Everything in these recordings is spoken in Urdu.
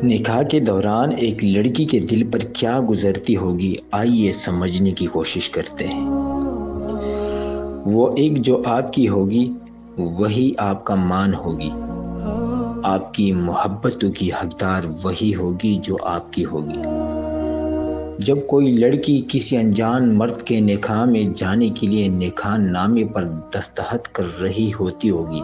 نکاح کے دوران ایک لڑکی کے دل پر کیا گزرتی ہوگی، آئیے سمجھنے کی کوشش کرتے ہیں۔ وہ ایک جو آپ کی ہوگی وہی آپ کا مان ہوگی، آپ کی محبتوں کی حقدار وہی ہوگی جو آپ کی ہوگی۔ جب کوئی لڑکی کسی انجان مرد کے نکاح میں جانے کے لیے نکاح نامے پر دستخط کر رہی ہوتی ہوگی،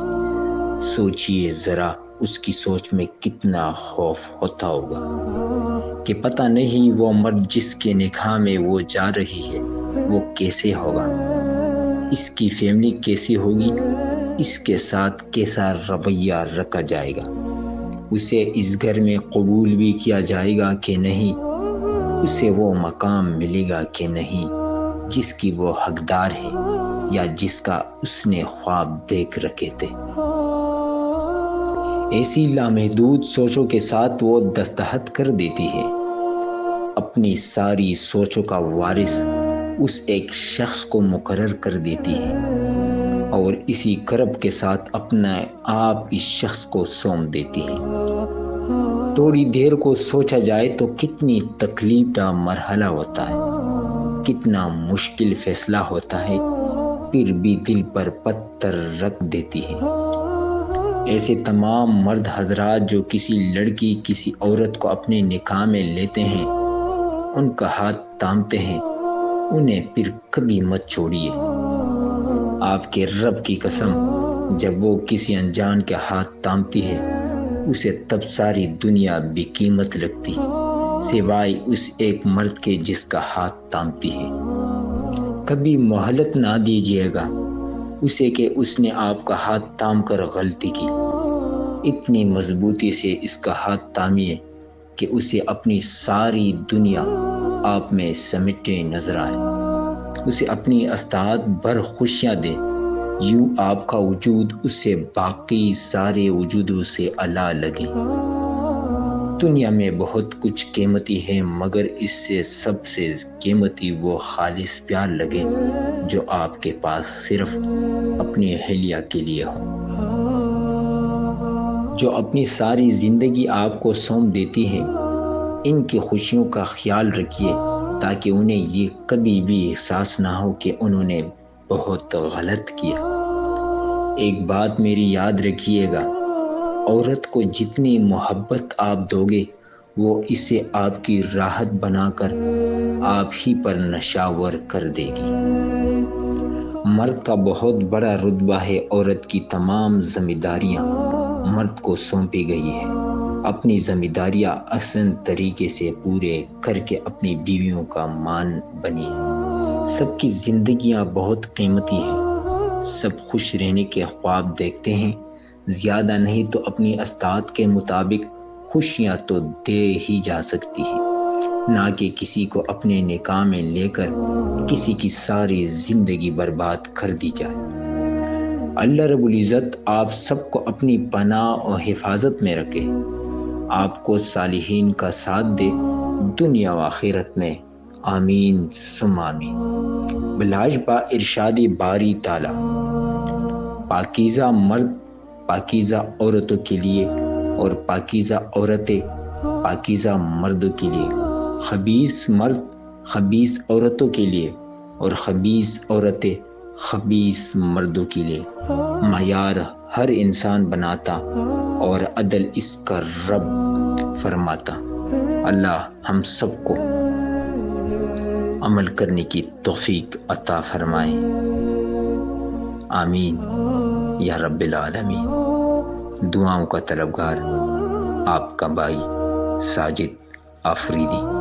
سوچئے ذرا اس کی سوچ میں کتنا خوف ہوتا ہوگا کہ پتہ نہیں وہ مرد جس کے نکاح میں وہ جا رہی ہے وہ کیسے ہوگا، اس کی فیملی کیسی ہوگی، اس کے ساتھ کیسا رویہ رکھا جائے گا، اسے اس گھر میں قبول بھی کیا جائے گا کہ نہیں، اسے وہ مقام ملے گا کہ نہیں جس کی وہ حقدار ہے یا جس کا اس نے خواب دیکھ رکھے تھے۔ ایسی لامحدود سوچوں کے ساتھ وہ دستخط کر دیتی ہے، اپنی ساری سوچوں کا وارث اس ایک شخص کو مقرر کر دیتی ہے اور اسی کرب کے ساتھ اپنا آپ اس شخص کو سونپ دیتی ہے۔ تھوڑی دیر کو سوچا جائے تو کتنی تکلیف دہ مرحلہ ہوتا ہے، کتنا مشکل فیصلہ ہوتا ہے، پھر بھی دل پر پتھر رکھ دیتی ہے۔ ایسے تمام مرد حضرات جو کسی لڑکی کسی عورت کو اپنے نکاح میں لیتے ہیں، ان کا ہاتھ تھامتے ہیں، انہیں پھر کبھی مت چھوڑیے۔ آپ کے رب کی قسم، جب وہ کسی انجان کے ہاتھ تھامتی ہے اسے تب ساری دنیا بے قیمت لگتی سوائے اس ایک مرد کے جس کا ہاتھ تھامتی ہے۔ کبھی مہلت نہ دیجیے گا اسے کہ اس نے آپ کا ہاتھ تھام کر غلطی کی، اتنی مضبوطی سے اس کا ہاتھ تھامیے کہ اسے اپنی ساری دنیا آپ میں سمیٹے نظر آئے، اسے اپنی استعداد بھر خوشیاں دے، یوں آپ کا وجود اس سے باقی سارے وجودوں سے اعلیٰ لگے۔ دنیا میں بہت کچھ قیمتی ہے مگر اس سے سب سے قیمتی وہ خالص پیار لگے جو آپ کے پاس صرف اپنی اہلیہ کے لیے ہو، جو اپنی ساری زندگی آپ کو سونپ دیتی ہے۔ ان کی خوشیوں کا خیال رکھیے تاکہ انہیں یہ کبھی بھی احساس نہ ہو کہ انہوں نے بہت غلط کیا۔ ایک بات میری یاد رکھیے گا، عورت کو جتنی محبت آپ دو گے وہ اسے آپ کی راحت بنا کر آپ ہی پر نشاور کر دے گی۔ مرد کا بہت بڑا رتبہ ہے، عورت کی تمام ذمہ داریاں مرد کو سونپی گئی ہے، اپنی ذمہ داریاں احسن طریقے سے پورے کر کے اپنی بیویوں کا مان بنی۔ سب کی زندگیاں بہت قیمتی ہیں، سب خوش رہنے کے خواب دیکھتے ہیں، زیادہ نہیں تو اپنی استعداد کے مطابق خوشیاں تو دے ہی جا سکتی ہے، نہ کہ کسی کو اپنے نکاح میں لے کر کسی کی ساری زندگی برباد کر دی جائے۔ اللہ رب العزت آپ سب کو اپنی پناہ اور حفاظت میں رکھے، آپ کو صالحین کا ساتھ دے دنیا و آخرت میں، آمین ثم آمین۔ بلاش با ارشاد باری تعالی، پاکیزہ مرد پاکیزہ عورتوں کے لیے اور پاکیزہ عورتیں پاکیزہ مردوں کے لیے، خبیث مرد خبیث عورتوں کے لیے اور خبیث عورتیں خبیث مردوں کے لیے۔ معیار ہر انسان بناتا اور عدل اس کا رب فرماتا۔ اللہ ہم سب کو عمل کرنے کی توفیق عطا فرمائے، آمین یا رب العالمین۔ دعاؤں کا طلبگار آپ کا بھائی ساجد آفریدی۔